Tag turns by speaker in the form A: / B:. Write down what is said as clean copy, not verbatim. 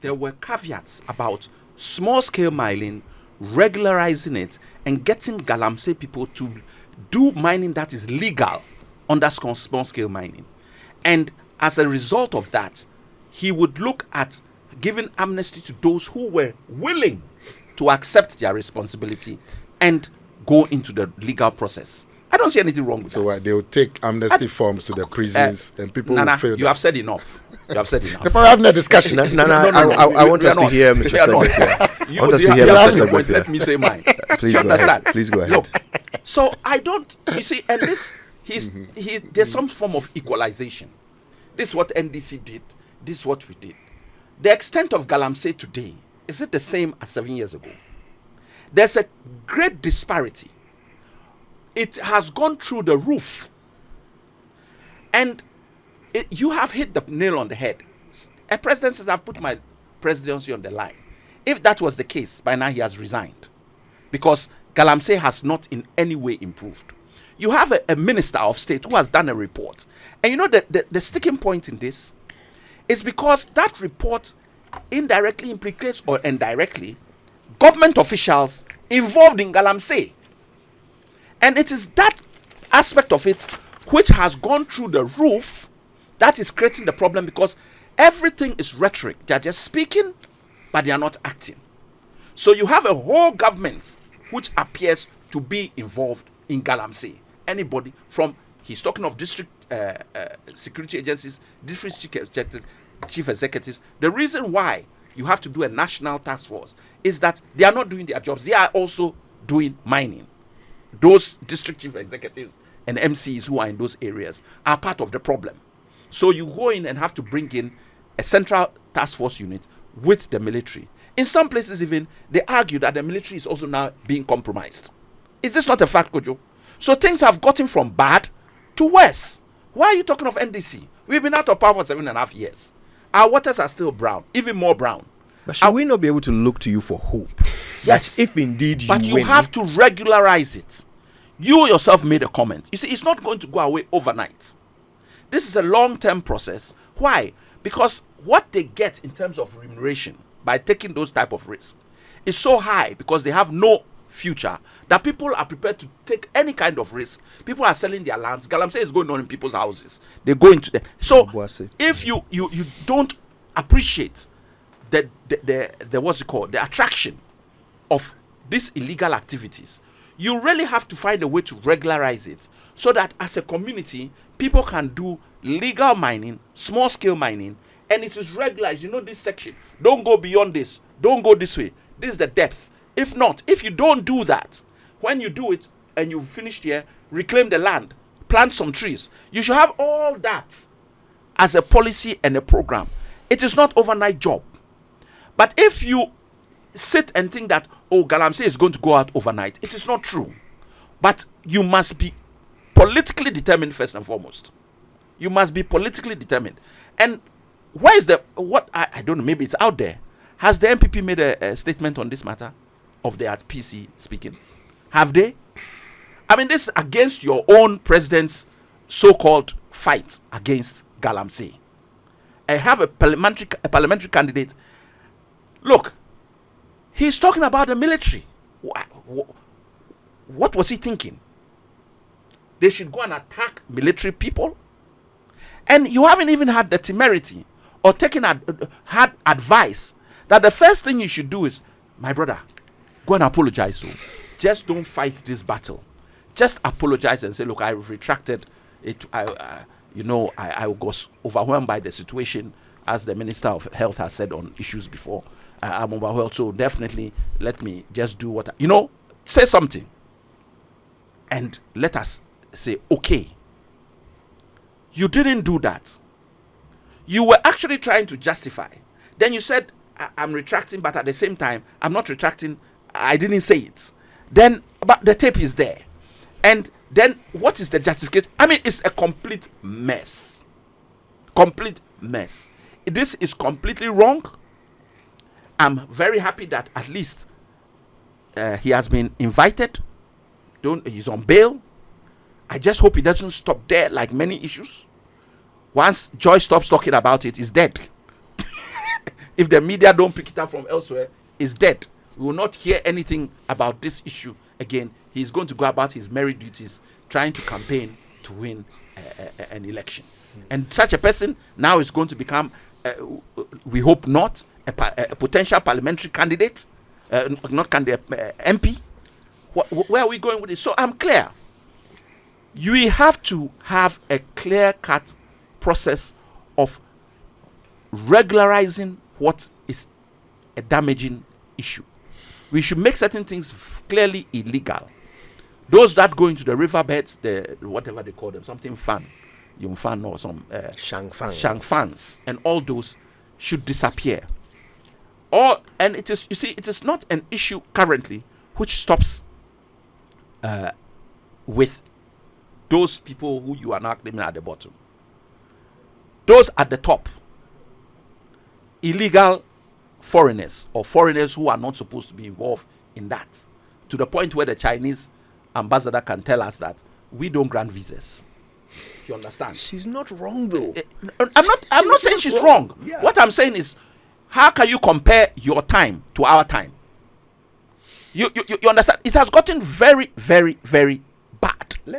A: there were caveats about small-scale mining, regularizing it, and getting Galamsey people to do mining that is legal under small-scale mining. And as a result of that, he would look at giving amnesty to those who were willing to accept their responsibility and go into the legal process. I don't see anything wrong with that.
B: So they will take amnesty forms to the prisons and people will fail.
A: You have said enough. You have said enough.
B: We're having a discussion.
C: I want us to hear Mr. Segbefia. I want us to hear Mr. Segbefia.
A: Let me say mine.
C: Please
A: You
C: go
A: understand?
C: ahead. Please go ahead.
A: Look, so I don't, you see, and this, there's some form of equalization. This is what NDC did. This is what we did. The extent of Galamsey today, is it the same as 7 years ago? There's a great disparity. It has gone through the roof. And you have hit the nail on the head. A president says, I've put my presidency on the line. If that was the case, by now he has resigned. Because Galamsey has not in any way improved. You have a minister of state who has done a report. And you know the sticking point in this is because that report indirectly implicates or indirectly government officials involved in Galamsey. And it is that aspect of it which has gone through the roof that is creating the problem, because everything is rhetoric. They are just speaking, but they are not acting. So you have a whole government which appears to be involved in Galamsey. Anybody from, he's talking of district security agencies, district chief executives. The reason why you have to do a national task force is that they are not doing their jobs. They are also doing mining. Those district chief executives and MCs who are in those areas are part of the problem. So you go in and have to bring in a central task force unit with the military. In some places even, they argue that the military is also now being compromised. Is this not a fact, Kojo? So things have gotten from bad to worse. Why are you talking of NDC? We've been out of power for 7.5 years. Our waters are still brown, even more brown.
C: But should we not be able to look to you for hope?
A: Yes.
C: That if indeed you
A: But you
C: win,
A: have to regularize it. You yourself made a comment. You see, it's not going to go away overnight. This is a long-term process. Why? Because what they get in terms of remuneration by taking those type of risks is so high, because they have no future, that people are prepared to take any kind of risk. People are selling their lands. Galamsey is going on in people's houses. They go into them. So if you don't appreciate the what's it called, the attraction of these illegal activities, you really have to find a way to regularize it, so that as a community, people can do legal mining, small scale mining, and it is regularized. You know, this section, don't go beyond this, don't go this way, this is the depth. If not, if you don't do that, when you do it and you finish here, reclaim the land, plant some trees, you should have all that as a policy and a program. It is not overnight job. But if you sit and think that, oh, Galamsey is going to go out overnight, it is not true. But you must be politically determined first and foremost. You must be politically determined. And where is I don't know, maybe it's out there. Has the MPP made a statement on this matter of their PC speaking? Have they? I mean, this is against your own president's so-called fight against Galamsey. I have a parliamentary candidate. Look, he's talking about the military. What was he thinking? They should go and attack military people? And you haven't even had the temerity or had advice that the first thing you should do is, my brother, go and apologize. So just don't fight this battle. Just apologize and say, look, I've retracted it. I was overwhelmed by the situation, as the Minister of Health has said on issues before. I'm overwhelmed, so definitely let me just do what say something. And let us say, okay, you didn't do that. You were actually trying to justify. Then you said, I'm retracting, but at the same time, I'm not retracting. I didn't say it. Then, but the tape is there. And then what is the justification? I mean, it's a complete mess. Complete mess. This is completely wrong. I'm very happy that at least he has been invited. He's on bail. I just hope he doesn't stop there like many issues. Once Joy stops talking about it, he's dead. if the media don't pick it up from elsewhere, is dead. We will not hear anything about this issue again. He's going to go about his merry duties, trying to campaign to win an election. And such a person now is going to become, we hope not, a potential parliamentary candidate, not candidate, MP. Where are we going with this? So I'm clear. You have to have a clear-cut process of regularizing what is a damaging issue. We should make certain things clearly illegal. Those that go into the riverbeds, the whatever they call them, something fan, Yumfan or some Shangfans, and all those should disappear. And it is, you see, it is not an issue currently which stops with those people who you are not naming at the bottom. Those at the top, illegal foreigners or foreigners who are not supposed to be involved in that, to the point where the Chinese ambassador can tell us that we don't grant visas. You understand?
C: She's not wrong though.
A: I'm not saying she's wrong.
C: Yeah.
A: What I'm saying is, how can you compare your time to our time? You understand? It has gotten very, very, very